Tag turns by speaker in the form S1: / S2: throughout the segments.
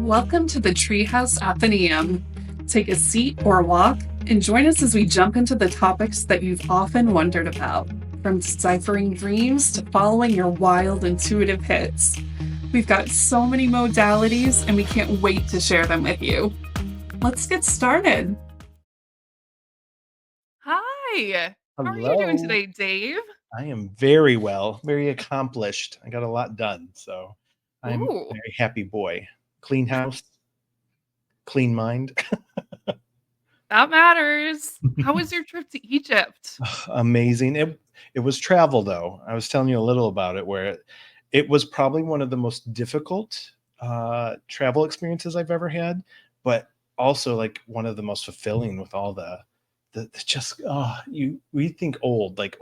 S1: Welcome to the Treehouse Athenaeum. Take a seat or walk and join us as we jump into the topics that you've often wondered about, from deciphering dreams to following your wild intuitive hits. We've got so many modalities and we can't wait to share them with you. Let's get started. Hi, how are you doing
S2: Hello.
S1: today, Dave?
S2: I am very well, very accomplished. I got a lot done, so I'm a
S1: Ooh,
S2: very happy boy. Clean house, clean mind.
S1: that matters. How was your trip to Egypt?
S2: Amazing. It was travel though. I was telling you a little about it where it was probably one of the most difficult travel experiences I've ever had, but also like one of the most fulfilling with all the just you we think old like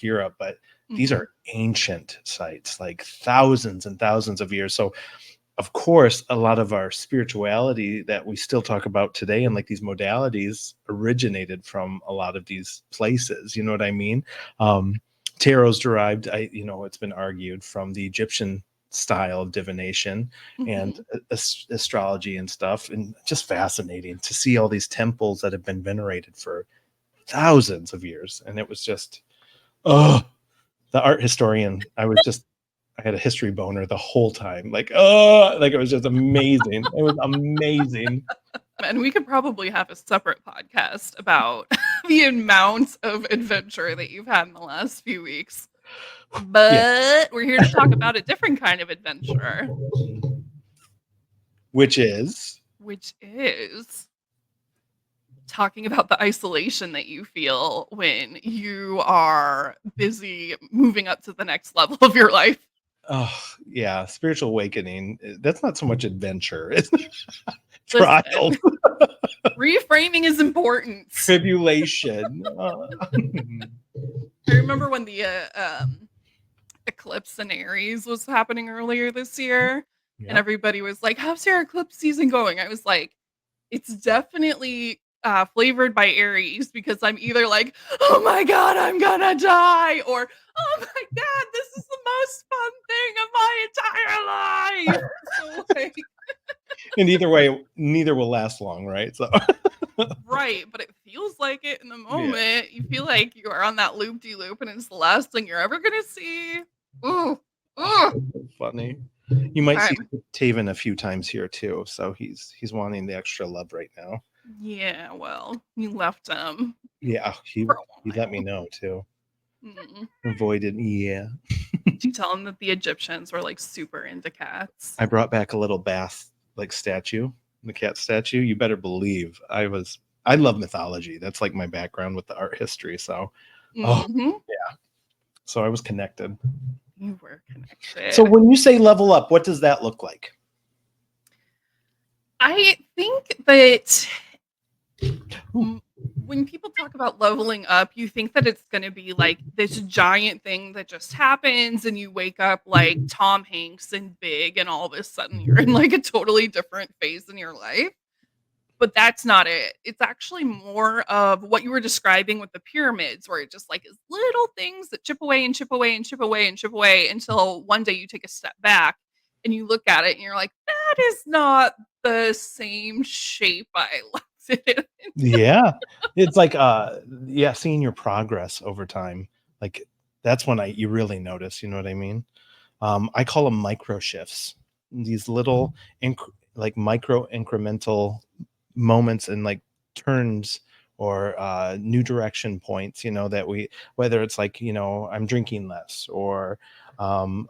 S2: Europe, but these
S1: Mhm.
S2: are ancient sites, like thousands and thousands of years. So of course, a lot of our spirituality that we still talk about today and like these modalities originated from a lot of these places. You know what I mean? Um, Tarot's derived, it's been argued from the Egyptian style of divination and
S1: Mhm.
S2: astrology and stuff. And just fascinating to see all these temples that have been venerated for thousands of years. And it was just, oh, the art historian. I had a history boner the whole time. Like, oh, like it was just amazing. It was amazing.
S1: And we could probably have a separate podcast about the amount of adventure that you've had in the last few weeks.
S2: Yeah.
S1: But we're here to talk about a different kind of adventure,
S2: Which is,
S1: which is talking about the isolation that you feel when you are busy moving up to the next level of your life.
S2: oh, yeah, spiritual awakening. That's not so much adventure, it's trial,
S1: Listen, reframing is important.
S2: tribulation.
S1: I remember when the eclipse in Aries was happening earlier this year, and
S2: Yep.
S1: everybody was like, "How's your eclipse season going?" I was like, "It's definitely flavored by Aries because I'm either like, oh my god, I'm gonna die, or oh my god, this is the most fun thing of my entire life." So like,
S2: And either way, neither will last long, right? So,
S1: right, but it feels like it in the
S2: yeah.
S1: moment. You feel like you are on that loop de loop, and it's the last thing you're ever gonna see. Ooh,
S2: Oh,
S1: ooh.
S2: funny. You might see
S1: Okay.
S2: Taven a few times here too, so he's wanting the extra love right now.
S1: Yeah, well, you left him
S2: Yeah,
S1: for a
S2: he let me
S1: while.
S2: know too.
S1: Mm.
S2: Avoided, yeah.
S1: Did you tell him that the Egyptians were like super into cats?
S2: I brought back a little bath like statue, the cat statue. You better believe I love mythology. That's like my background with the art history. So, oh,
S1: Hmm.
S2: so I was connected.
S1: You were
S2: So
S1: connected.
S2: when you say level up, what does that look like?
S1: I think that
S2: Ooh,
S1: m- when people talk about leveling up, you think that it's going to be like this giant thing that just happens and you wake up like Tom Hanks and Big, and all of a sudden you're in like a totally different phase in your life. But that's not it. It's actually more of what you were describing with the pyramids, where it just like is little things that chip away and chip away and chip away and chip away until one day you take a step back and you look at it and you're like, that is not the same shape I left it in.
S2: yeah. It's like yeah, seeing your progress over time. Like that's when I you really notice, you know what I mean? I call them micro shifts. These little like micro incremental moments and like turns or new direction points, that we whether it's like, I'm drinking less or I'm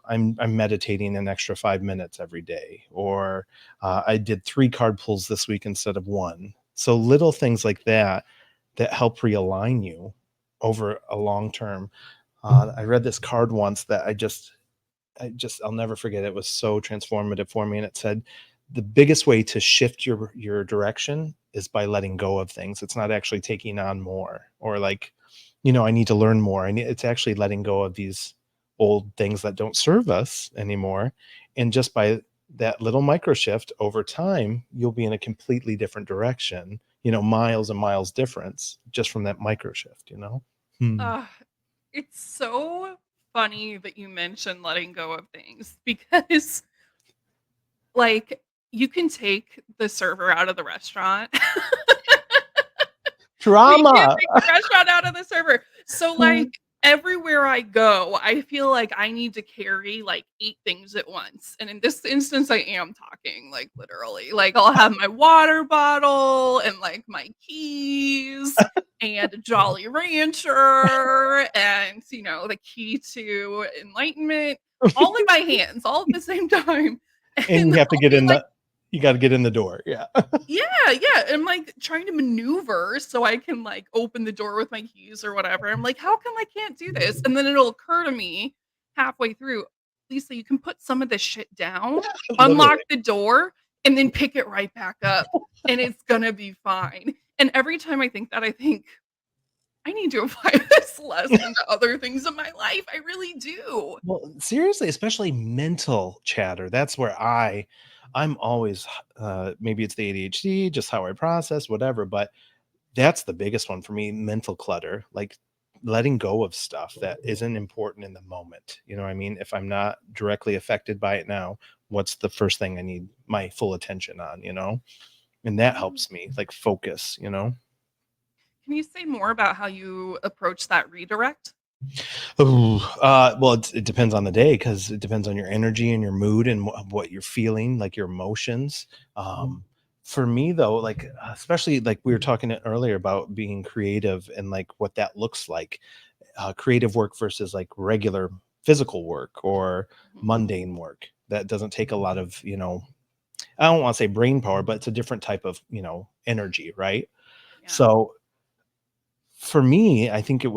S2: meditating an extra 5 minutes every day or I did 3 card pulls this week instead of one. So little things like that help realign you over a long term. I read this card once that I'll never forget. It was so transformative for me. And it said, the biggest way to shift your direction is by letting go of things. It's not actually taking on more or like, I need to learn more. It's actually letting go of these old things that don't serve us anymore. And just by that little micro shift over time, you'll be in a completely different direction, miles and miles difference just from that micro shift. Hmm.
S1: Uh, it's so funny that you mentioned letting go of things because, like, You can take the server out of the restaurant. But you can't
S2: Drama.
S1: take the restaurant out of the server. So, like, everywhere I go, I feel like I need to carry, like, 8 things at once, and in this instance, I am talking, like, literally. Like, I'll have my water bottle and, like, my keys and a Jolly Rancher and, the key to enlightenment, all in my hands, all at the same time,
S2: And
S1: and
S2: you have to
S1: I'll
S2: get
S1: be
S2: in
S1: like,
S2: you got to get in the door. Yeah.
S1: yeah, yeah, I'm, like, trying to maneuver so I can, like, open the door with my keys or whatever. I'm like, "How come I can't do this?" And then it'll occur to me halfway through, "Lisa, you can put some of this shit down, unlock
S2: Literally.
S1: the door, and then pick it right back up, and it's gonna be fine." And every time I think that, I think, "I need to apply this lesson to other things in my life." I really do.
S2: Well, seriously, especially mental chatter. That's where I'm always maybe it's the ADHD, just how I process, whatever, but that's the biggest one for me, mental clutter, like letting go of stuff that isn't important in the moment. You know what I mean? If I'm not directly affected by it now, what's the first thing I need my full attention on? And that
S1: Mm.
S2: helps me like focus.
S1: Can you say more about how you approach that redirect?
S2: Ooh, well, it depends on the day because it depends on your energy and your mood and what you're feeling, like your emotions. For me, though, like especially like we were talking earlier about being creative and like what that looks like, creative work versus like regular physical work or
S1: Mhm.
S2: mundane work that doesn't take a lot of, I don't want to say brain power, but it's a different type of, energy, right?
S1: Yeah.
S2: So for me, I think I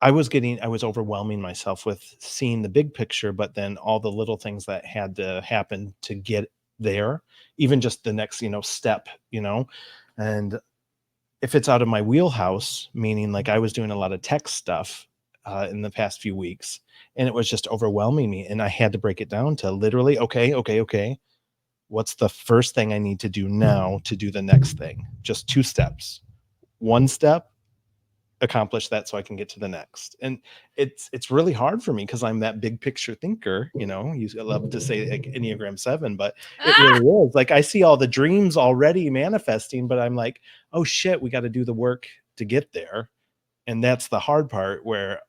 S2: was overwhelming myself with seeing the big picture, but then all the little things that had to happen to get there, even just the next, step. And if it's out of my wheelhouse, meaning like I was doing a lot of tech stuff in the past few weeks, and it was just overwhelming me. And I had to break it down to literally, okay, okay, okay. What's the first thing I need to do now to do the next thing? Just 2 steps. One step, accomplish that so I can get to the next. And it's really hard for me because I'm that big picture thinker. You love to say like Enneagram 7, but it
S1: Ah!
S2: really is. Like I see all the dreams already manifesting, but I'm like, oh shit, we got to do the work to get there. And that's the hard part where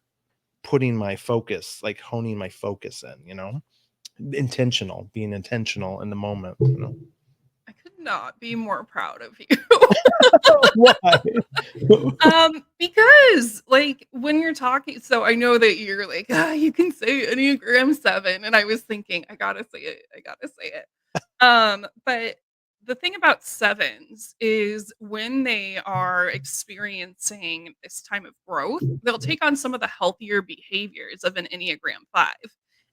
S2: putting my focus, like honing my focus in, being intentional in the moment.
S1: I could not be more proud of you.
S2: Why?
S1: Because, like, when you're talking so I know that you're like, "Ah, you can say Enneagram 7," and I was thinking, "I gotta say it, I gotta say it." But the thing about 7s is when they are experiencing this time of growth, they'll take on some of the healthier behaviors of an Enneagram 5.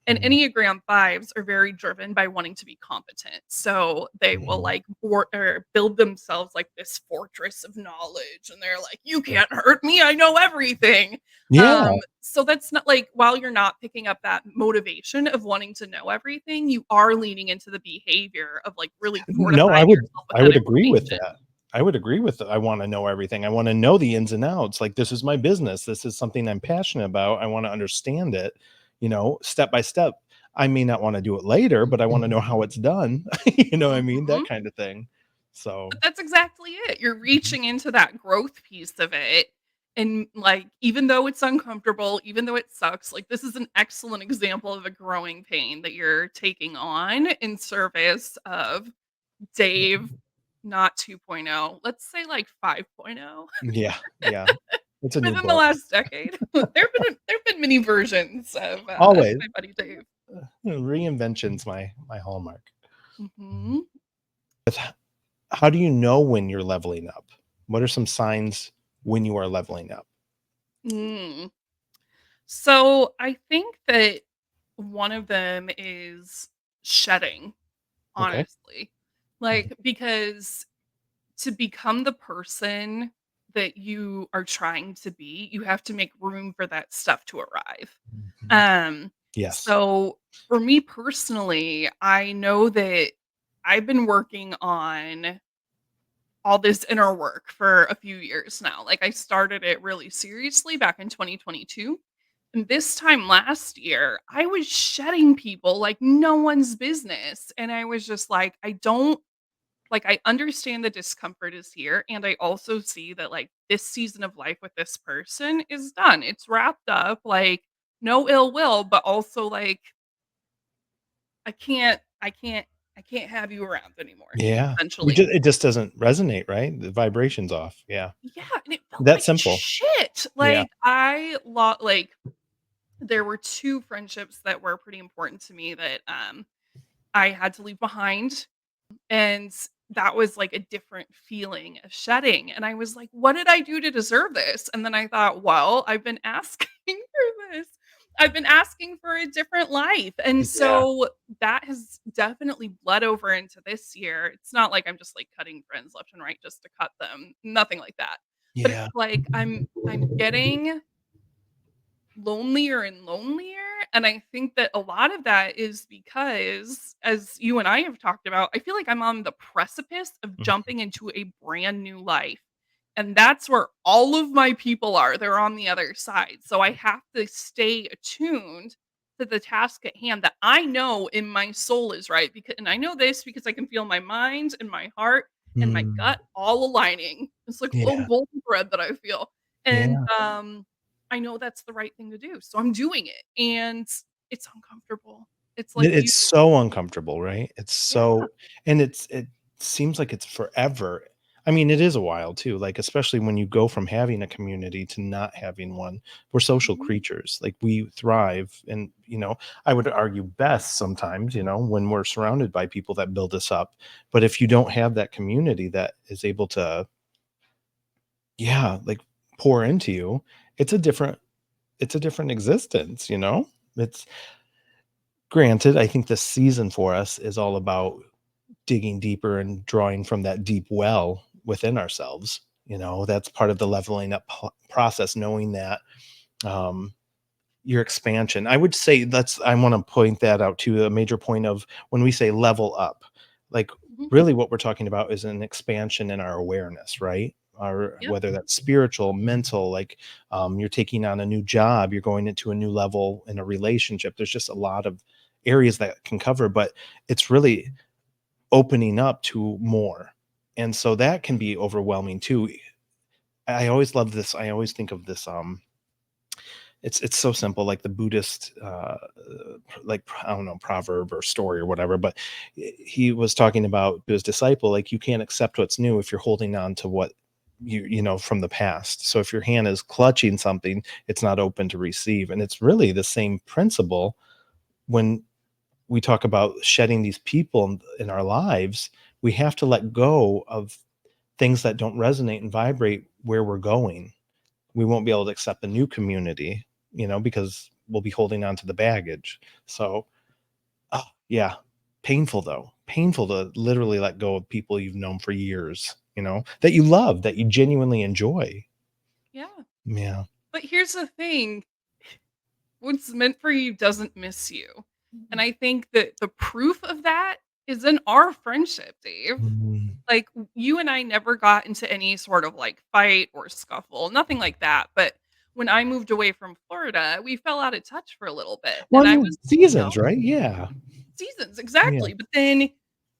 S1: And
S2: Mm,
S1: Enneagram 5s are very driven by wanting to be competent. So they will
S2: mhm.
S1: like or build themselves like this fortress of knowledge. And they're like, you can't hurt me. I know everything.
S2: Yeah.
S1: So that's not like while you're not picking up that motivation of wanting to know everything, you are leaning into the behavior of like really
S2: No, I
S1: fortifying
S2: would
S1: yourself with
S2: I
S1: that
S2: would agree with
S1: information.
S2: that. I would agree with I wanna know everything. I wanna know the ins and outs. Like, this is my business. This is something I'm passionate about. I wanna understand it, step by step. I may not wanna do it later, but I wanna know how it's done. You know what I mean? That
S1: Mhm.
S2: kind of thing. So
S1: But that's exactly it. You're reaching into that growth piece of it. And like, even though it's uncomfortable, even though it sucks, like, this is an excellent example of a growing pain that you're taking on in service of Dave, not 2.0, let's say like 5.0
S2: yeah, yeah. It's a new
S1: within the
S2: book.
S1: last decade. There have been many versions of
S2: Always.
S1: my buddy Dave.
S2: Reinvention's my hallmark.
S1: Mhm.
S2: How do you know when you're leveling up? What are some signs when you are leveling up?
S1: Mm. So I think that one of them is shedding,
S2: Okay.
S1: honestly. Like, because to become the person that you are trying to be, you have to make room for that stuff to arrive.
S2: Mhm.
S1: Um,
S2: Yes.
S1: so for me personally, I know that I've been working on all this inner work for a few years now. Like, I started it really seriously back in 2022. And this time last year, I was shedding people like no one's business. And I was just like, I don't like, I understand the discomfort is here. And I also see that like this season of life with this person is done. It's wrapped up. Like, no ill will, but also like, I can't have you around anymore,
S2: Yeah.
S1: essentially.
S2: It just doesn't resonate, right? The vibration's off. Yeah.
S1: Yeah. And it felt
S2: That
S1: like
S2: simple.
S1: shit.
S2: Yeah.
S1: Like, like, there were two friendships that were pretty important to me that I had to leave behind. And that was like a different feeling of shedding. And I was like, what did I do to deserve this? And then I thought, well, I've been asking for this. I've been asking for a different life. And
S2: Yeah.
S1: so that has definitely bled over into this year. It's not like I'm just like cutting friends left and right just to cut them. Nothing like that. But it's
S2: Yeah.
S1: like I'm getting lonelier and lonelier, and I think that a lot of that is because, as you and I have talked about, I feel like I'm on the precipice of
S2: Mhm.
S1: jumping into a brand new life, and that's where all of my people are, they're on the other side, so I have to stay attuned to the task at hand that I know in my soul is right, because and I know this because I can feel my mind and my heart and my
S2: Mm.
S1: gut all aligning. It's like a little
S2: Yeah.
S1: golden thread that I feel, and,
S2: Yeah.
S1: I know that's the right thing to do, so I'm doing it, and it's uncomfortable. It's like you
S2: It's so uncomfortable, right? It's
S1: yeah,
S2: so and it seems like it's forever. I mean, it is a while too, like, especially when you go from having a community to not having one. We're social
S1: mhm,
S2: creatures, like, we thrive and, I would argue best sometimes, when we're surrounded by people that build us up. But if you don't have that community that is able to, yeah, like, pour into you, it's a different it's a different existence, you know? It's Granted, I think the season for us is all about digging deeper and drawing from that deep well within ourselves. That's part of the leveling up process, knowing that um, your expansion. I would say I want to point that out to a major point of when we say level up, like
S1: mhm,
S2: really what we're talking about is an expansion in our awareness, right? Or
S1: yep,
S2: whether that's spiritual, mental, like you're taking on a new job, you're going into a new level in a relationship. There's just a lot of areas that can cover, but it's really opening up to more. And so that can be overwhelming too. I always love this. I always think of this it's so simple, like the Buddhist like I don't know, proverb or story or whatever, but he was talking about to his disciple, like, you can't accept what's new if you're holding on to what from the past. So if your hand is clutching something, it's not open to receive. And it's really the same principle when we talk about shedding these people in our lives. We have to let go of things that don't resonate and vibrate where we're going. We won't be able to accept the new community, because we'll be holding on to the baggage. So, yeah, painful though. Painful to literally let go of people you've known for years, that you love, that you genuinely enjoy.
S1: yeah.
S2: Yeah.
S1: But here's the thing, what's meant for you doesn't miss you, and I think that the proof of that is in our friendship, Dave.
S2: Mm.
S1: Like, you and I never got into any sort of, like, fight or scuffle, nothing like that, but when I moved away from Florida, we fell out of touch for a little bit,
S2: Well,
S1: and
S2: I
S1: I
S2: mean,
S1: was,
S2: seasons, right? Yeah.
S1: seasons,
S2: Yeah.
S1: exactly, but then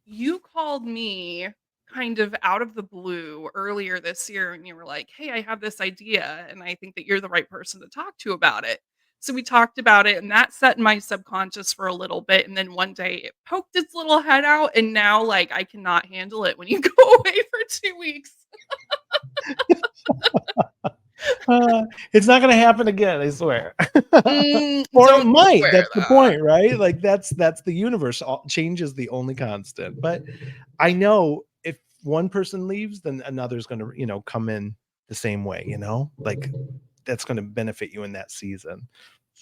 S1: you called me kind of out of the blue earlier this year, and you were like, "Hey, I have this idea, and I think that you're the right person to talk to about it." So we talked about it, and that set in my subconscious for a little bit, and then one day it poked its little head out, and now, like, I cannot handle it when you go away for 2 weeks.
S2: It's not gonna happen again, I swear. Or it
S1: Don't
S2: might.
S1: swear
S2: That's the
S1: that.
S2: point, right? Like, that's the universe. Change is the only constant. But I know if one person leaves, then another's gonna, come in the same way, like, that's gonna benefit you in that season.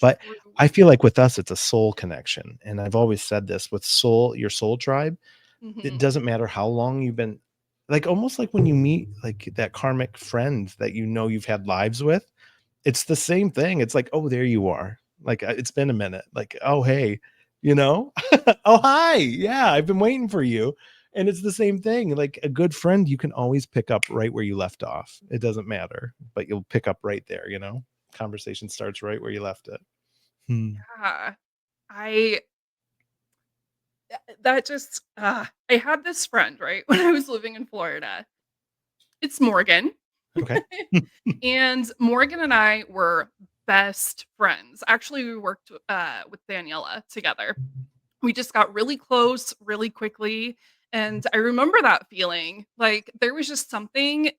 S2: But
S1: True.
S2: I feel like with us, it's a soul connection. And I've always said this with your soul tribe, it
S1: Mhm.
S2: doesn't matter how long you've been, like, almost like when you meet like that karmic friend that you've had lives with. It's the same thing. It's like, "Oh, there you are." Like, it's been a minute. Like, "Oh, hey," you know? "Oh, hi. Yeah, I've been waiting for you." And it's the same thing. Like, a good friend, you can always pick up right where you left off. It doesn't matter, but you'll pick up right there, you know? conversation starts right where you left it. Hmm.
S1: Yeah. I that just I had this friend, right, when I was living in Florida. It's Morgan.
S2: Okay.
S1: And Morgan and I were best friends. Actually, we worked with Daniela together. We just got really close really quickly, and I remember that feeling, like, there was just something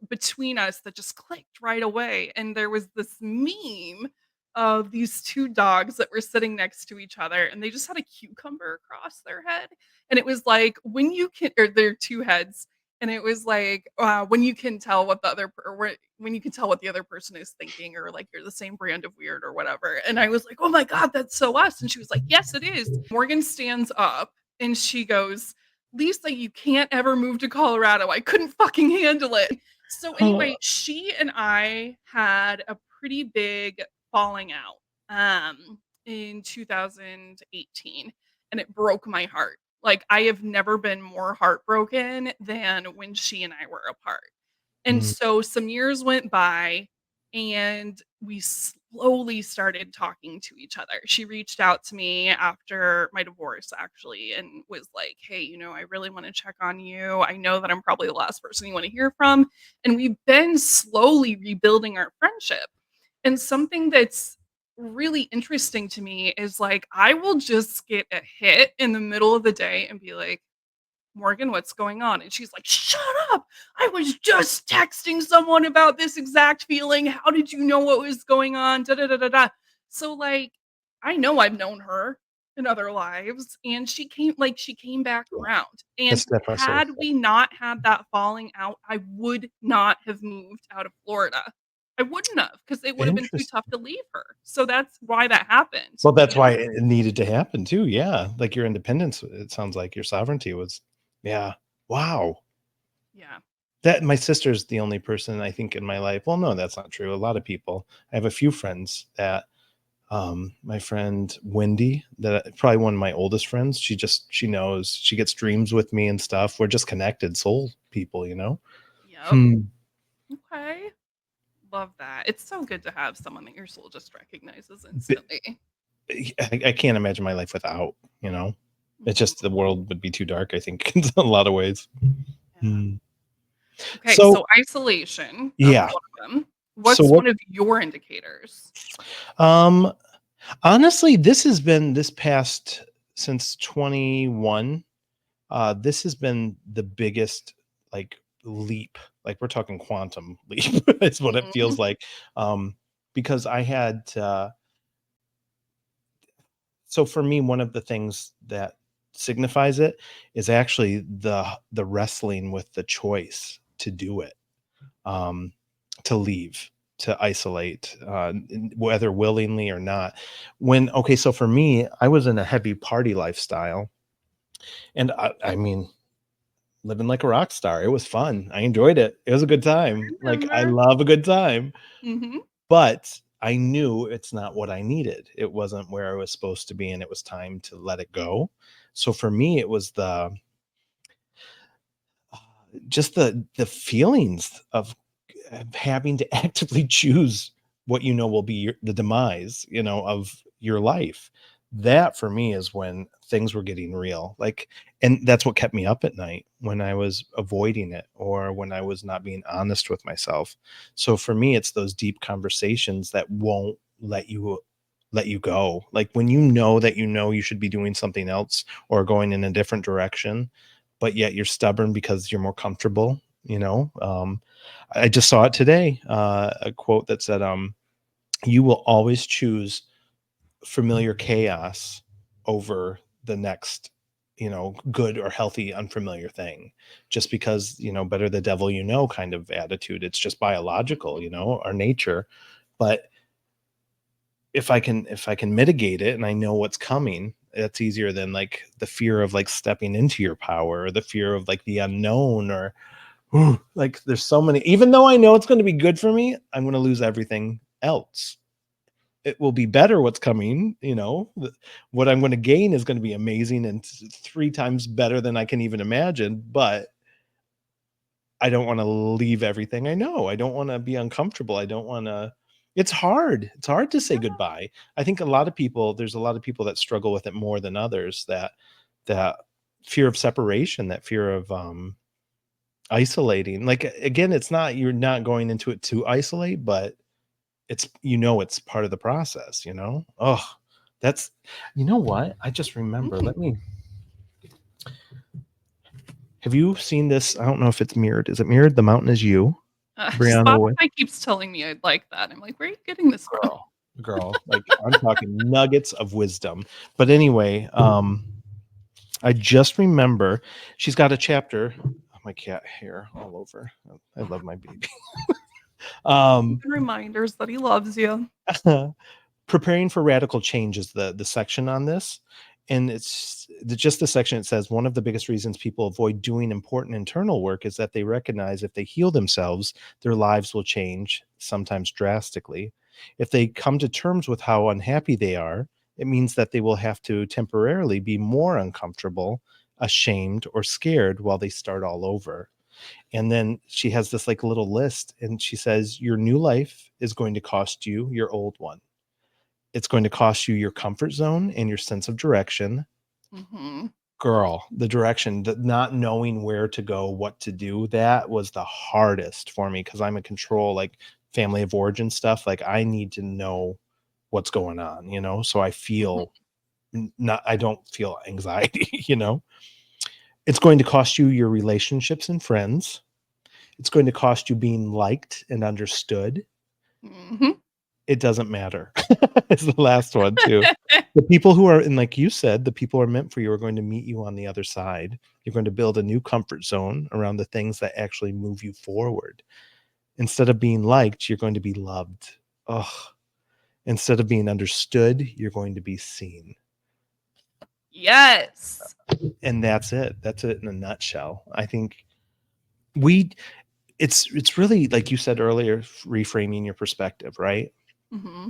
S1: between us that just clicked right away, and there was this meme of these 2 dogs that were sitting next to each other, and they just had a cucumber across their head, and it was like, when you can or their 2 heads, and it was like, when you can tell what the other per or when you can tell what the other person is thinking, or, like, you're the same brand of weird or whatever, and I was like, "Oh my god, that's so us," and she was like, "Yes, it is." Morgan stands up and she goes, "Lisa, you can't ever move to Colorado. I couldn't fucking handle it." So
S2: Oh,
S1: anyway, she and I had a pretty big falling out in 2018, and it broke my heart. Like, I have never been more heartbroken than when she and I were apart. And
S2: mm,
S1: so some years went by and we slowly started talking to each other. She reached out to me after my divorce, actually, and was like, "Hey, I really want to check on you. I know that I'm probably the last person you want to hear from." And we've been slowly rebuilding our friendship. And something that's really interesting to me is, like, I will just get a hit in the middle of the day and be like, "Morgan, what's going on?" And she's like, "Shut up. I was just texting someone about this exact feeling. How did you know what was going on? Da da da da da." So, like, I know I've known her in other lives, and she came back around. And
S2: that's definitely so.
S1: had we not had that falling out, I would not have moved out of Florida. I wouldn't have, because it would have been too tough
S2: Interesting.
S1: to leave her. So that's why that happened,
S2: Well,
S1: you
S2: that's why
S1: know?
S2: it needed to happen too. Yeah, like your independence. It sounds like your sovereignty was. Yeah. Wow.
S1: Yeah.
S2: That my sister's the only person I think in my life. Well, no, that's not true. A lot of people. I have a few friends that my friend Wendy, that probably one of my oldest friends, she knows, she gets dreams with me and stuff. We're just connected soul people, you know?
S1: Yep.
S2: Hmm.
S1: Okay. Love that. It's so good to have someone that your soul just recognizes
S2: B-
S1: instantly.
S2: I can't imagine my life without, you know? It's
S1: Mhm.
S2: just the world would be too dark, I think, in a lot of ways.
S1: Yeah.
S2: Hmm.
S1: Okay,
S2: So
S1: so isolation, that's
S2: yeah.
S1: one of them.
S2: So
S1: What's
S2: what
S1: one of your indicators?
S2: um honestly, this has been this past since 21. This has been the biggest like leap. Like we're talking quantum leap is what it feels
S1: Mhm.
S2: like. Because I had so for me, one of the things that signifies it is actually the wrestling with the choice to do it, um, to leave, to isolate, whether willingly or not. When okay, so for me, I was in a heavy party lifestyle, and I mean, living like a rock star. It was fun. I enjoyed it. It was a good time. Like I
S1: Remember?
S2: love a good time,
S1: Mhm.
S2: but I knew it's not what I needed. It wasn't where I was supposed to be, and it was time to let it go. So for me, it was uh, just the feelings of having to actively choose what you know will be the demise, of your life. That for me is when things were getting real. Like, and that's what kept me up at night when I was avoiding it or when I was not being honest with myself. So for me, it's those deep conversations that won't let you go. Like when that you should be doing something else or going in a different direction, but yet you're stubborn because you're more comfortable, I just saw it today, a quote that said, "You will always choose familiar chaos over the next, good or healthy unfamiliar thing, just because better the devil kind of attitude. It's just biological,
S1: Mhm.
S2: our nature, but if I can mitigate it and I know what's coming." That's easier than like the fear of like stepping into your power or the fear of like the unknown or like there's so many, even though I know it's going to be good for me, I'm going to lose everything else. It will be better what's coming, what I'm going to gain is going to be amazing and three times better than I can even imagine, but I don't want to leave everything I know. I don't want to be uncomfortable. I don't want to. It's hard. It's hard to say
S1: Yeah.
S2: goodbye. I think there's a lot of people that struggle with it more than others, that fear of separation, that fear of isolating. Like again, it's not, you're not going into it to isolate, but it's part of the process, you know? Oh, that's, you know what? I just remember.
S1: Mm.
S2: Have you seen this? I don't know if it's mirrored. Is it mirrored? The Mountain Is You, Brianna.
S1: Spotify keeps telling me I'd like that. I'm like, where are you getting this from?
S2: Girl, like I'm talking nuggets of wisdom. But anyway, I just remember she's got a chapter. Oh, my cat hair all over. I love my baby. um
S1: Even reminders that he loves you.
S2: Preparing for radical change is the section on this, and just the section. It says one of the biggest reasons people avoid doing important internal work is that they recognize if they heal themselves, their lives will change, sometimes drastically. If they come to terms with how unhappy they are, it means that they will have to temporarily be more uncomfortable, ashamed, or scared while they start all over. And then she has this like little list, and she says your new life is going to cost you your old one. It's going to cost you your comfort zone and your sense of direction.
S1: Hmm.
S2: Girl, the direction, not knowing where to go, what to do, that was the hardest for me because I'm a control, like family of origin stuff. Like I need to know what's going on, so I
S1: Hmm.
S2: feel not, I don't feel anxiety, It's going to cost you your relationships and friends. It's going to cost you being liked and understood.
S1: Hmm.
S2: It doesn't matter. It's the last one too. The people who are, and like you said, the people who are meant for you are going to meet you on the other side. You're going to build a new comfort zone around the things that actually move you forward. Instead of being liked, you're going to be loved. Oh, instead of being understood, you're going to be seen.
S1: Yes.
S2: And that's it. That's it in a nutshell. I think we it's really like you said earlier, reframing your perspective, right?
S1: Hmm.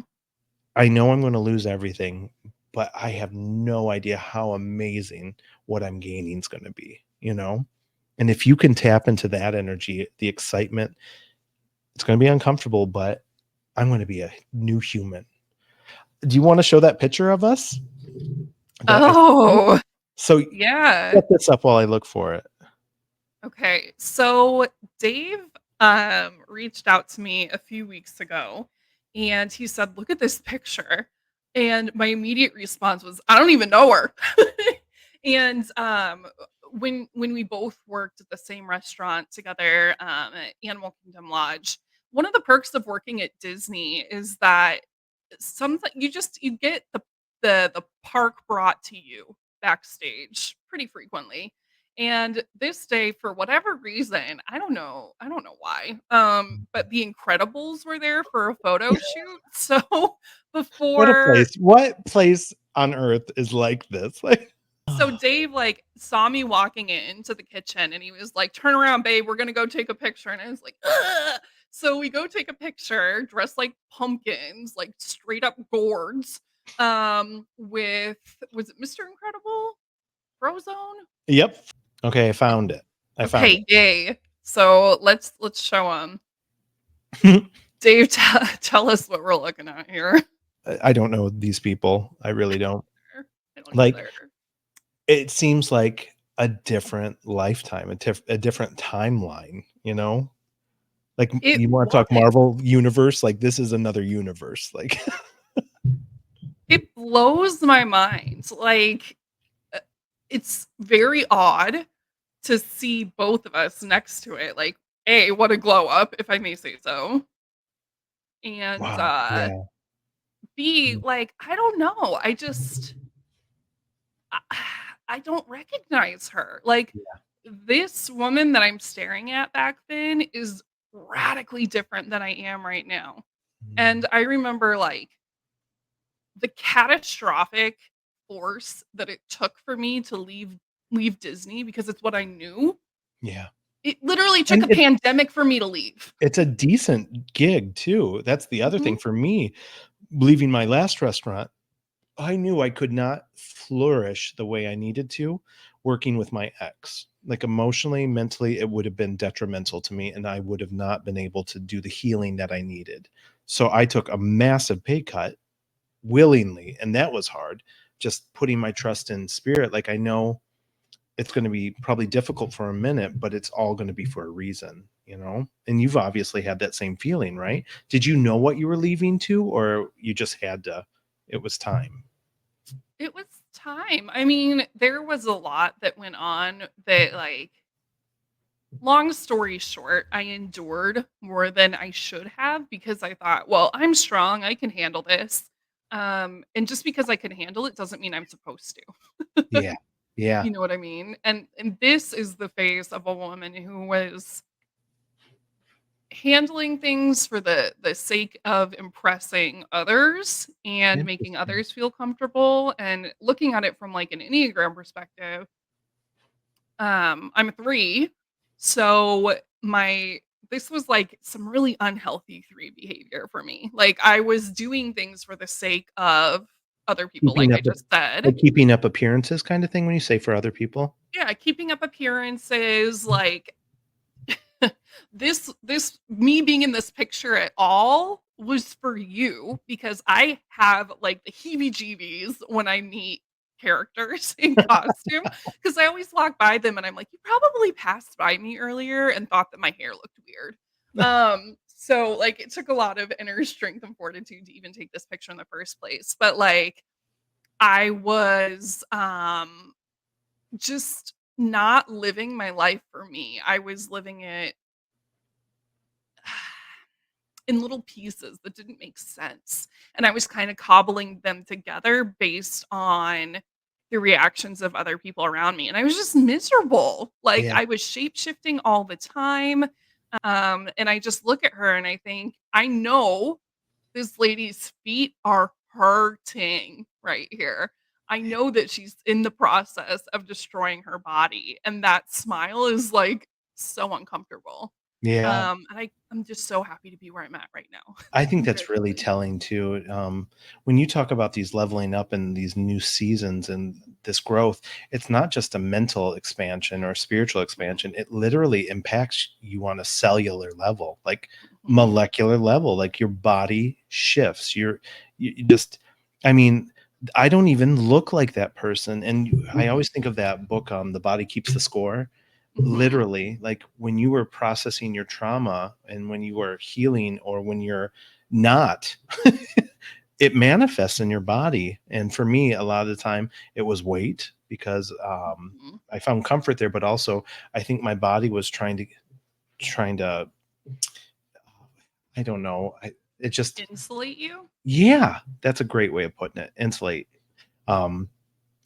S2: I know I'm going to lose everything, but I have no idea how amazing what I'm gaining is going to be, And if you can tap into that energy, the excitement, it's going to be uncomfortable, but I'm going to be a new human. Do you want to show that picture of us that I sent?
S1: Oh,
S2: So
S1: yeah.
S2: set this up while I look for it.
S1: Okay. So Dave reached out to me a few weeks ago and he said, "Look at this picture." And my immediate response was, "I don't even know her." And when we both worked at the same restaurant together, at Animal Kingdom Lodge, one of the perks of working at Disney is that something you get the park brought to you backstage pretty frequently. And this day, for whatever reason, I don't know why, but the Incredibles were there for a photo shoot. So before
S2: What place on earth is like this? Like,
S1: so Dave, like, saw me walking into the kitchen and he was like, "Turn around, babe, we're gonna go take a picture." And I was like, "Ugh." So we go take a picture dressed like pumpkins, like straight up gourds, with was it Mr. Incredible? Frozone?
S2: yep. Okay, I found it. I found
S1: Okay, yay. So let's show him.
S2: it.
S1: Dave, tell us what we're looking at here.
S2: I don't know these people. I really don't.
S1: I don't
S2: Like,
S1: either.
S2: it seems like a different lifetime, a different timeline, Like,
S1: It
S2: you wanna
S1: was.
S2: talk Marvel universe, like, this is another universe, like
S1: It blows my mind. Like, uh, it's very odd to see both of us next to it. Like, A, what a glow up, if I may say so. And
S2: wow, yeah.
S1: B,
S2: Mm,
S1: like, I don't know. I, I don't recognize her. Like, this woman that I'm staring at back then is radically different than I am right now.
S2: mm,
S1: And I remember like the catastrophic force that it took for me to leave Disney because it's what I knew.
S2: yeah,
S1: It literally took
S2: and
S1: a pandemic for me to leave.
S2: it's a decent gig too. That's the other
S1: Mhm.
S2: thing for me, leaving my last restaurant, I knew I could not flourish the way I needed to working with my ex. Like, emotionally, mentally, it would have been detrimental to me, and I would have not been able to do the healing that I needed. So I took a massive pay cut willingly, and that was hard. Just putting my trust in spirit. Like I know it's going to be probably difficult for a minute, but it's all going to be for a reason, you know? And you've obviously had that same feeling, right? Did you know what you were leaving to, or you just had to, it was time?
S1: It was time. I mean, there was a lot that went on that, like, long story short, I endured more than I should have because I thought, "Well, I'm strong, I can handle this." And just because I can handle it doesn't mean I'm supposed to.
S2: Yeah. Yeah.
S1: You know what I mean? And this is the face of a woman who was handling things for the sake of impressing others and making
S2: Interesting.
S1: others feel comfortable, and looking at it from, like, an Enneagram perspective. I'm a 3, so my this was, like, some really unhealthy 3 behavior for me. Like, I was doing things for the sake of other people, like
S2: Keeping
S1: I
S2: up,
S1: just said.
S2: like keeping up appearances kind of thing when you say for other people?
S1: Yeah, keeping up appearances, like, this me being in this picture at all was for you because I have, like, the heebie-jeebies when I meet characters in costume because I always walk by them and I'm like, "You probably passed by me earlier and thought that my hair looked weird." So, like, it took a lot of inner strength and fortitude to even take this picture in the first place, but, like, I was, just not living my life for me. I was living it in little pieces that didn't make sense, and I was kinda cobbling them together based on the reactions of other people around me, and I was just miserable. Like,
S2: Yeah.
S1: I was shape shifting all the time, and I just look at her and I think, "I know this lady's feet are hurting right here. I know that she's in the process of destroying her body, and that smile is, like, so uncomfortable."
S2: Yeah.
S1: I'm just so happy to be where I'm at right now,
S2: I think that's really
S1: comparatively.
S2: telling too. When you talk about these leveling up and these new seasons and this growth, it's not just a mental expansion or spiritual expansion. It literally impacts you on a cellular level, like
S1: Mhm,
S2: molecular level. Like your body shifts. You just, I mean, I don't even look like that person. And I always think of that book, The Body Keeps the Score.
S1: mhm.
S2: Literally, like when you were processing your trauma and when you were healing or when you're not, it manifests in your body. And for me, a lot of the time it was weight because
S1: Mhm.
S2: I found comfort there, but also I think my body was trying to, I don't know, it just,
S1: Insulate you?
S2: yeah, that's a great way of putting it. Insulate. um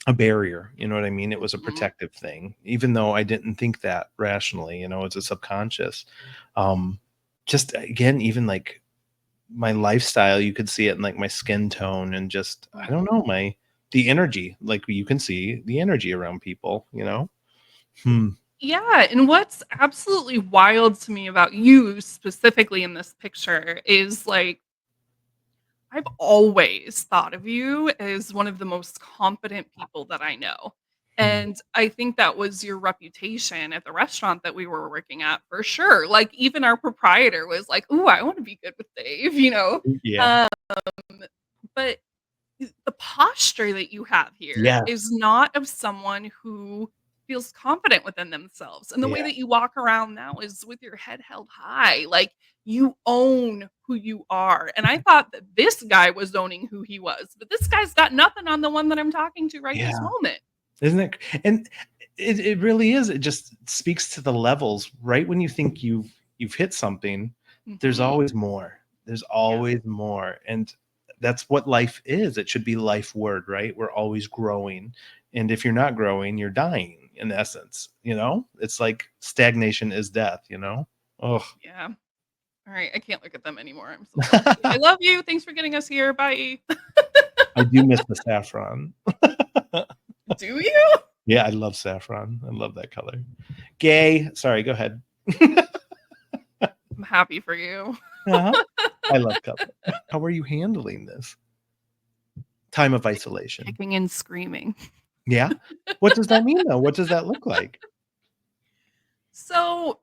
S2: a barrier, you know what I mean? It was a
S1: Mhm.
S2: protective thing, even though I didn't think that rationally, it's a subconscious. Um, just again, even like my lifestyle, you could see it in like my skin tone and just, I don't know, the energy, like you can see the energy around people. Hmm.
S1: Yeah, and what's absolutely wild to me about you specifically in this picture is, like, I've always thought of you as one of the most confident people that I know.
S2: Hmm.
S1: And I think that was your reputation at the restaurant that we were working at for sure. Like, even our proprietor was like, "Ooh, I want to be good with Dave," you know?
S2: Yeah.
S1: Um, but the posture that you have here
S2: Yes.
S1: is not of someone who feels confident within themselves. And the way
S2: Yeah.
S1: that you walk around now is with your head held high. Like, you own who you are. And I thought that this guy was owning who he was, but this guy's got nothing on the one that I'm talking to right this
S2: Yeah.
S1: moment.
S2: Isn't it? And it really is. It just speaks to the levels. Right when you think you've hit something, there's
S1: Hmm.
S2: always more. There's
S1: Yeah.
S2: always more. And that's what life is. It should be life word, right? We're always growing. And if you're not growing, you're dying in essence. It's like stagnation is death. Oh.
S1: Yeah. All right. I can't look at them anymore. I'm so salty. I love you. Thanks for getting us here. Bye.
S2: I do miss the saffron.
S1: Do you?
S2: Yeah, I love saffron. I love that color. Gay. Sorry, go ahead.
S1: I'm happy for you.
S2: Uh-huh. I love color. How are you handling this time of isolation?
S1: Kicking and screaming.
S2: Yeah? What does that mean, though? What does that look like?
S1: So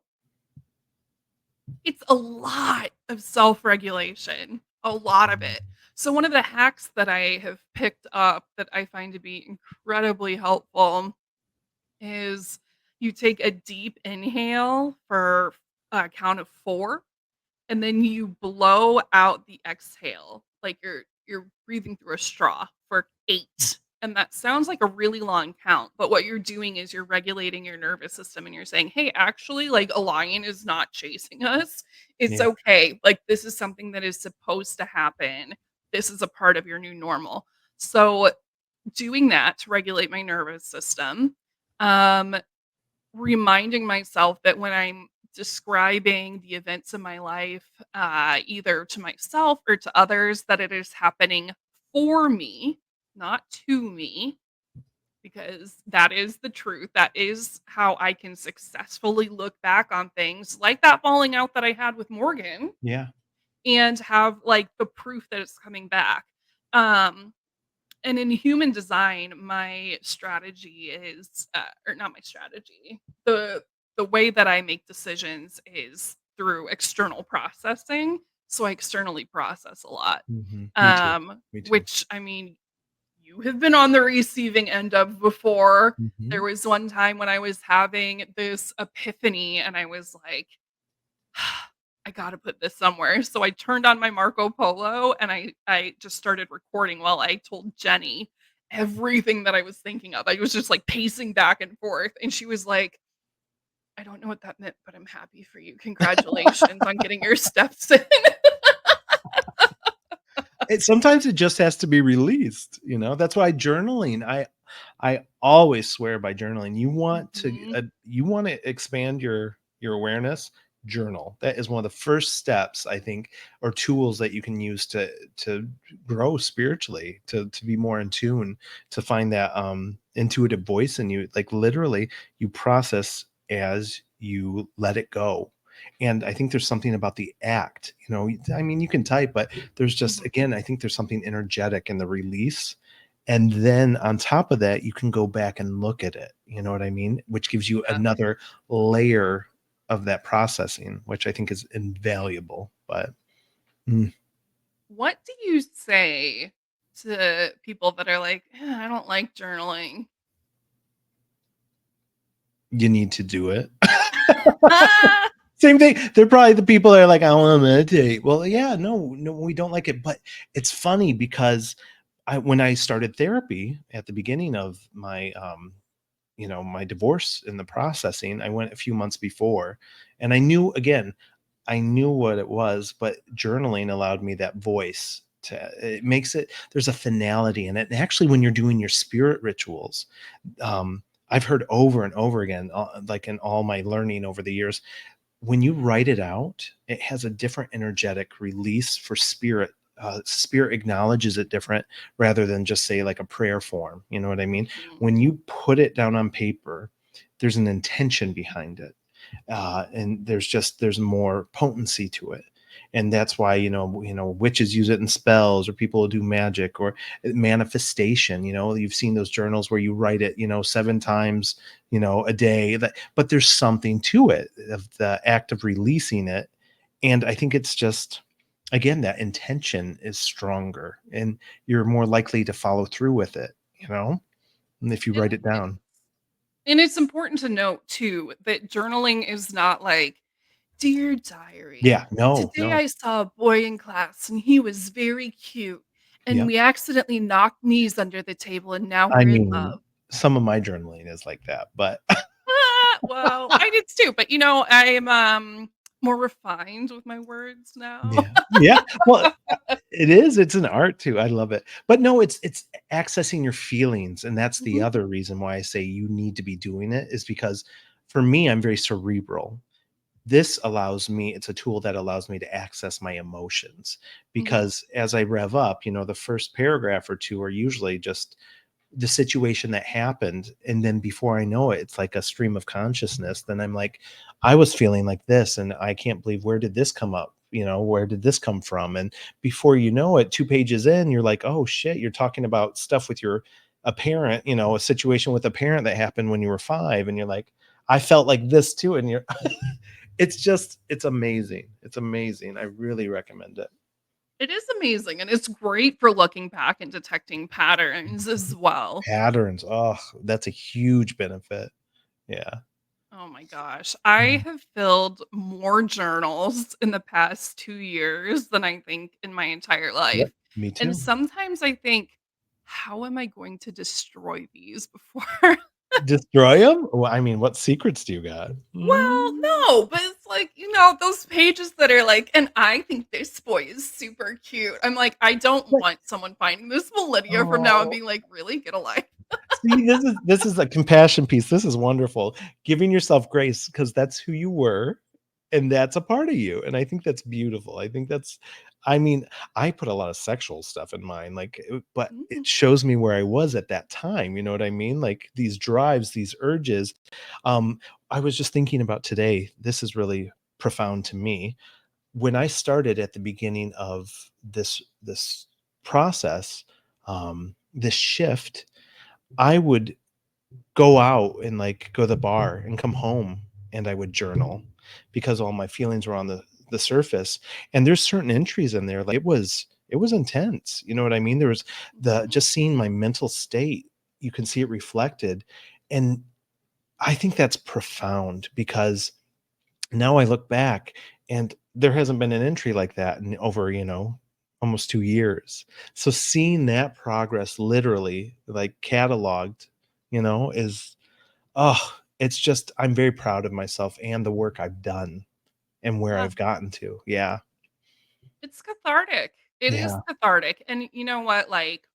S1: it's a lot of self-regulation. A lot of it. So one of the hacks that I have picked up that I find to be incredibly helpful is you take a deep inhale for a count of 4, and then you blow out the exhale like you're breathing through a straw for 8. And that sounds like a really long count, but what you're doing is you're regulating your nervous system and you're saying, "Hey, actually, like a lion is not chasing us. It's
S2: Yeah.
S1: okay. Like this is something that is supposed to happen. This is a part of your new normal." So, doing that to regulate my nervous system, um reminding myself that when I'm describing the events in my life, either to myself or to others, that it is happening for me, not to me, because that is the truth. That is how I can successfully look back on things like that falling out that I had with Morgan
S2: Yeah.
S1: and have like the proof that it's coming back. Um, and in human design, my strategy is, or not my strategy, the way that I make decisions is through external processing. So I externally process a lot.
S2: Me too. Me too.
S1: Which I mean, you have been on the receiving end of before.
S2: Hmm.
S1: There was one time when I was having this epiphany and I was like, I gotta put this somewhere. So I turned on my Marco Polo and I just started recording while I told Jenny everything that I was thinking of. I was just like pacing back and forth. And she was like, I don't know what that meant, but I'm happy for you. Congratulations on getting your steps in.
S2: Sometimes it just has to be released. That's why journaling. I always swear by journaling.
S1: Mhm.
S2: You want to expand your awareness. Journal. That is one of the first steps, I think, or tools that you can use to grow spiritually, to be more in tune, to find that intuitive voice in you. Like literally, you process as you let it go. And I think there's something about the act. I mean, you can type, but there's just,
S1: Mhm.
S2: again, I think there's something energetic in the release. And then on top of that, you can go back and look at it. You know what I mean? Which gives you
S1: Yeah.
S2: another layer of that processing, which I think is invaluable. But mm,
S1: What do you say to people that are like, I don't like journaling?
S2: you need to do it.
S1: Ah!
S2: Same thing. They're probably the people that are like, I want to meditate. Well, yeah, no, no, we don't like it. But it's funny because when I started therapy at the beginning of my divorce in the processing, I went a few months before, and I knew what it was, but journaling allowed me that voice. It makes it, there's a finality in it. And actually, when you're doing your spirit rituals, I've heard over and over again, like in all my learning over the years, when you write it out, it has a different energetic release for spirit. Spirit acknowledges it different rather than just say like a prayer form. You know what I mean?
S1: Mhm.
S2: When you put it down on paper, there's an intention behind it, and there's more potency to it. And that's why witches use it in spells, or people who do magic, or manifestation. You've seen those journals where you write it 7 times a day. But there's something to it, of the act of releasing it. And I think it's just, again, that intention is stronger, and you're more likely to follow through with it, if you write
S1: And
S2: it down.
S1: it's important to note too that journaling is not like, "Dear diary,
S2: Yeah, no,
S1: today
S2: no.
S1: I saw a boy in class and he was very cute, and
S2: Yep.
S1: we accidentally knocked knees under the table and now
S2: I
S1: we're in
S2: mean,
S1: love."
S2: some of my journaling is like that, but
S1: Well, I did too, but I am more refined with my words now.
S2: yeah, yeah. Well, it's an art too. I love it. But no, it's accessing your feelings, and that's the
S1: Mhm,
S2: other reason why I say you need to be doing it, is because for me, I'm very cerebral. This allows me, it's a tool that allows me to access my emotions,
S1: mhm,
S2: because as I rev up, the first paragraph or two are usually just the situation that happened, and then before I know it, it's like a stream of consciousness. Then I'm like, I was feeling like this, and I can't believe, where did this come up, where did this come from? And before you know it, 2 pages in, you're like, oh shit, you're talking about stuff with a parent, a situation with a parent that happened when you were 5, and you're like, I felt like this too. And you're it's amazing. It's amazing. I really recommend it.
S1: It is amazing, and it's great for looking back and detecting patterns as well.
S2: Patterns. Oh, that's a huge benefit. Yeah.
S1: Oh my gosh. I
S2: Mm.
S1: have filled more journals in the past 2 years than I think in my entire
S2: Yep.
S1: life,
S2: Me
S1: and
S2: too.
S1: sometimes I think, "How am I going to destroy these before?"
S2: Destroy them? Well, I mean, what secrets do you got?
S1: Well,
S2: Mm.
S1: no, but it's like, those pages that are like, "And I think this boy is super cute." I'm like, I don't
S2: But
S1: want someone finding this millennia from now and
S2: oh,
S1: being like, "Really? Get a life."
S2: see, this is a compassion piece. This is wonderful. Giving yourself grace because that's who you were, and that's a part of you, and I think that's beautiful. I think that's I mean, I put a lot of sexual stuff in mine, like, but it
S1: Mm,
S2: shows me where I was at that time, you know what I mean? Like, these drives, these urges. Um, I was just thinking about today, this is really profound to me. When I started at the beginning of this process, this shift, I would go out and, like, go to the bar and come home, and I would journal because all my feelings were on the surface, and there's certain entries in there, like, it was intense, you know what I mean? There was the
S1: mhm.
S2: just seeing my mental state, you can see it reflected, and I think that's profound because now I look back and there hasn't been an entry like that in over, almost 2 years. So seeing that progress literally, like, cataloged, is it's just I'm very proud of myself and the work I've done and where
S1: Yeah.
S2: I've gotten to. Yeah.
S1: It's cathartic. It is
S2: Yeah.
S1: cathartic, and you know what, like,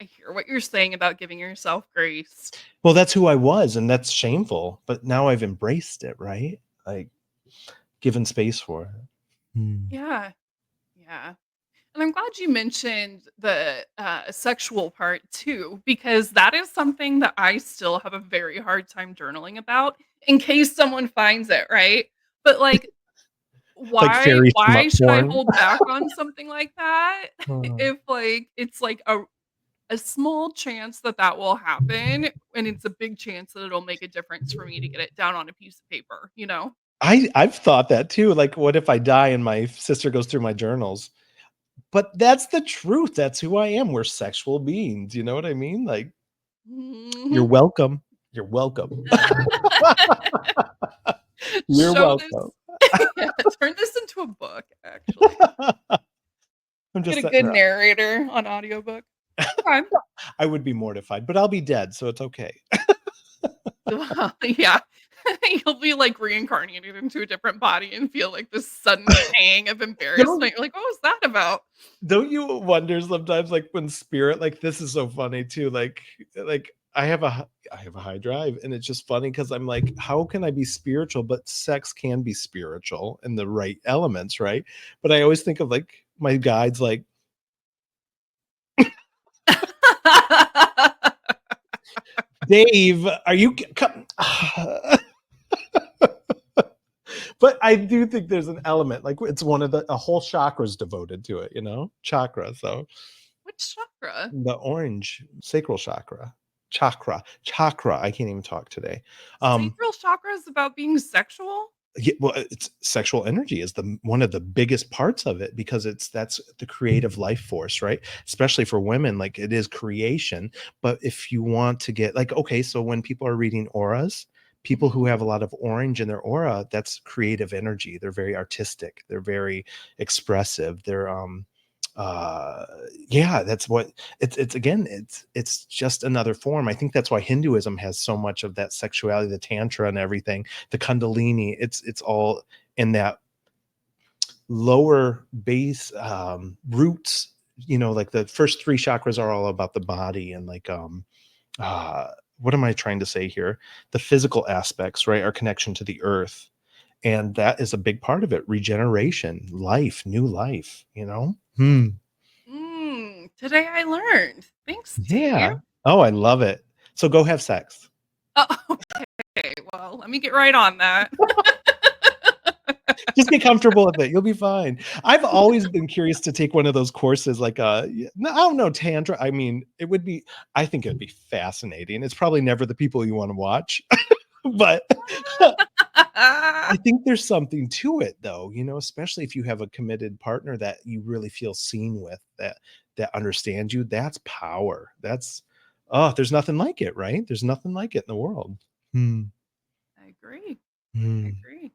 S1: I hear what you're saying about giving yourself grace.
S2: Well, that's who I was, and that's shameful, but now I've embraced it, right? Like, given space for it. Mm.
S1: Yeah, yeah, and I'm glad you mentioned the, sexual part too, because that is something that I still have a very hard time journaling about in case someone finds it, right? But, like,
S2: Like
S1: why
S2: fairy
S1: why
S2: smut
S1: should I
S2: porn.
S1: hold back on something like that
S2: Uh,
S1: if, like, it's, like, a small chance that that will happen, and it's a big chance that it'll make a difference for me to get it down on a piece of paper, you know?
S2: I've thought that too, like, what if I die and my sister goes through my journals? But that's the truth, that's who I am, we're sexual beings, you know what I mean? Like, you're
S1: Mhm.
S2: welcome. You're welcome. You're
S1: Show this
S2: welcome.
S1: yeah, turn this into a book, actually.
S2: I'm
S1: Get
S2: just
S1: a
S2: setting
S1: good
S2: her up.
S1: narrator on audiobook. Okay.
S2: I would be mortified, but I'll be dead, so it's okay.
S1: Well, yeah. You'll be, like, reincarnated into a different body and feel, like, this sudden pang of
S2: Don't
S1: embarrassment. You're like, "What was that about?"
S2: don't you wonder sometimes, like, when spirit like, this is so funny too, like, I have a high drive, and it's just funny because 'cause I'm like, "How can I be spiritual?" But sex can be spiritual in the right elements, right? But I always think of, like, my guides, like, "Dave, are you c come" But I do think there's an element, like, it's one of a whole chakra's devoted to it, chakra, so
S1: Which chakra?
S2: the orange sacral chakra, I can't even talk today. Um,
S1: Sacral chakra is about being sexual?
S2: yeah, well, it's sexual energy is the one of the biggest parts of it because that's the creative life force, right? Especially for women, like, it is creation. But if you want to get like, okay, so when people are reading auras, people who
S1: Mhm.
S2: have a lot of orange in their aura, that's creative energy. They're very artistic. They're very expressive. They're uh yeah, that's what it's again, it's just another form. I think that's why Hinduism has so much of that sexuality, the tantra and everything, the kundalini. It's all in that lower base roots, like the first three chakras are all about the body and like uh what am I trying to say here? The physical aspects, right? Our connection to the earth. And that is a big part of it. Regeneration, life, new life,
S1: Today I learned. Thanks, Dave.
S2: Yeah. Oh, I love it. So go have sex.
S1: Oh, okay, well, let me get right on that.
S2: Just get comfortable with it. You'll be fine. I've always been curious to take one of those courses like, no, I don't know, tantra. I mean, I think it'd be fascinating. It's probably never the people you want to watch, but I think there's something to it though, especially if you have a committed partner that you really feel seen with, that understands you. That's power. There's nothing like it, right? There's nothing like it in the world. Hmm.
S1: I agree. I
S2: Hmm.
S1: agree.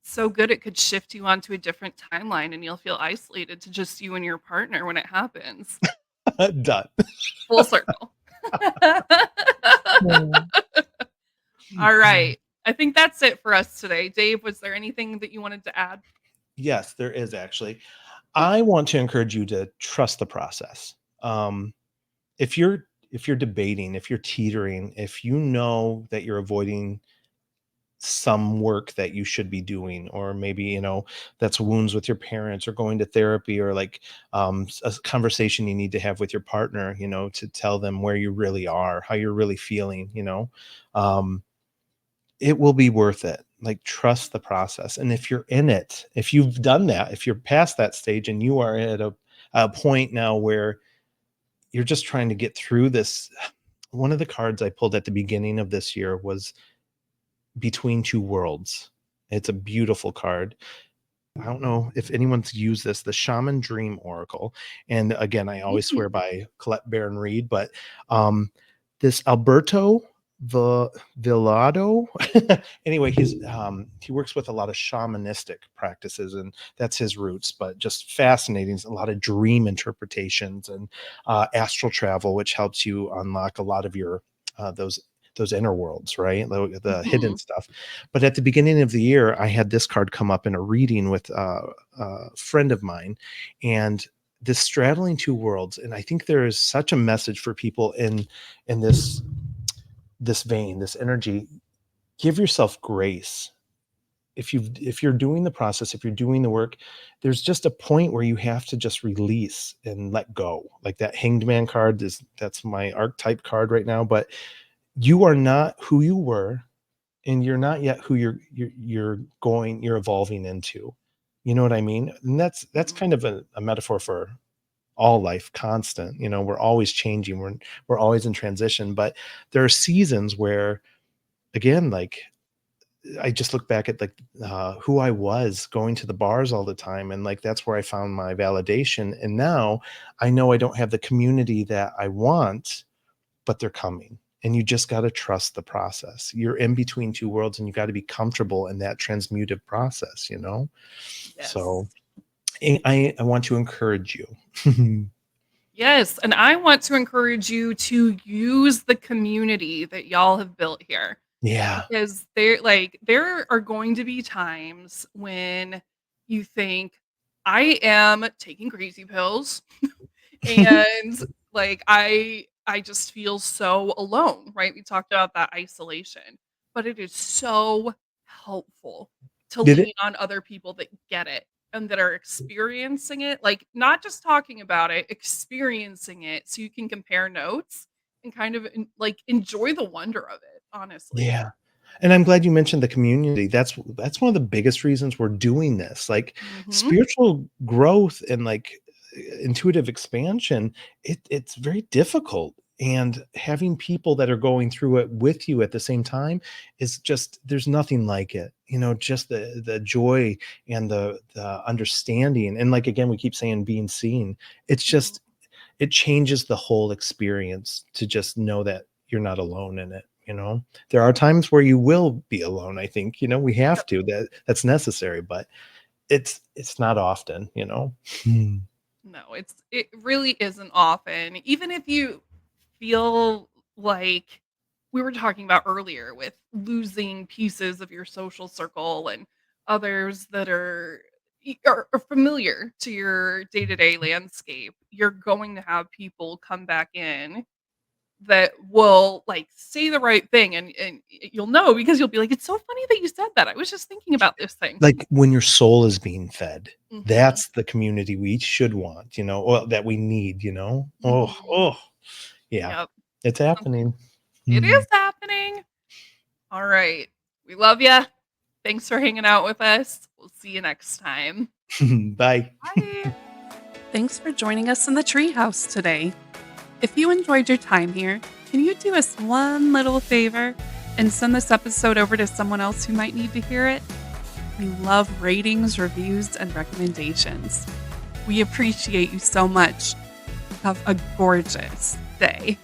S1: So good it could shift you onto a different timeline and you'll feel isolated to just you and your partner when it happens.
S2: Done.
S1: Full circle.
S2: Mm.
S1: All right. I think that's it for us today. Dave, was there anything that you wanted to add?
S2: Yes, there is actually.
S1: Cool.
S2: I want to encourage you to trust the process. If you're debating, if you're teetering, if you know that you're avoiding some work that you should be doing, or maybe that's wounds with your parents, or going to therapy, or like a conversation you need to have with your partner, to tell them where you really are, how you're really feeling, um, it will be worth it. Like, trust the process. And if you're in it, if you've done that, if you're past that stage and you are at a point now where you're just trying to get through this. One of the cards I pulled at the beginning of this year was Between Two Worlds. It's a beautiful card. I don't know if anyone's used this, the Shaman Dream Oracle. And again, I always
S1: Mm.
S2: swear by Colette Baron Reed, but um, this Alberto Villado, anyway, he works with a lot of shamanistic practices, and that's his roots, but just fascinating. A lot of dream interpretations and astral travel, which helps you unlock a lot of your those inner worlds, right? The hidden
S1: Mhm.
S2: stuff. But at the beginning of the year, I had this card come up in a reading with a friend of mine, and this straddling two worlds. And I think there is such a message for people in this vein, this energy. Give yourself grace. If you're doing the process, if you're doing the work, there's just a point where you have to just release and let go. Like that Hanged Man card that's my archetype card right now. But you are not who you were, and you're not yet who you're evolving into. You know what I mean? And that's
S1: Mhm.
S2: kind of a metaphor for all life, constant. We're always changing. We're always in transition. But there are seasons where, again, like, I just look back at like who I was, going to the bars all the time, and like that's where I found my validation. And now I know I don't have the community that I want, but they're coming. And you just got to trust the process. You're in between two worlds, and you got to be comfortable in that transmutive process. So
S1: Yes.
S2: I want to encourage you.
S1: Yes, and I want to encourage you to use the community that y'all have built here
S2: Yeah.
S1: because there are going to be times when you think I am taking crazy pills and I just feel so alone, right? We talked about that isolation, but it is so helpful to
S2: Did it?
S1: lean on other people that get it and that are experiencing it, like not just talking about it, experiencing it so you can compare notes and kind of enjoy the wonder of it, honestly.
S2: Yeah. And I'm glad you mentioned the community. That's one of the biggest reasons we're doing this. Like,
S1: Mhm.
S2: spiritual growth and like intuitive expansion, it's very difficult. And having people that are going through it with you at the same time is just, there's nothing like it. Just the joy and the understanding. And like, again, we keep saying being seen. It's
S1: Mhm.
S2: just, it changes the whole experience to just know that you're not alone in it. There are times where you will be alone. I think, we have
S1: Yep.
S2: to, that's necessary, but it's not often. Hmm.
S1: No, it really isn't often. Even if you feel like we were talking about earlier with losing pieces of your social circle and others that are familiar to your day-to-day landscape, you're going to have people come back in that will say the right thing and you'll know because you'll be like, it's so funny that you said that. I was just thinking about this thing.
S2: Like, when your soul is being fed,
S1: Mhm.
S2: that's the community we should want, or that we need. Oh,
S1: Mhm.
S2: oh, yeah,
S1: Yep.
S2: it's
S1: So
S2: happening.
S1: it
S2: Mm.
S1: is happening. All right. We love you. Thanks for hanging out with us. We'll see you next time.
S2: Bye.
S1: Bye. Thanks for joining us in the treehouse today. If you enjoyed your time here, can you do us one little favor? and send this episode over to someone else who might need to hear it. We love ratings, reviews, and recommendations. We appreciate you so much. Have a gorgeous day.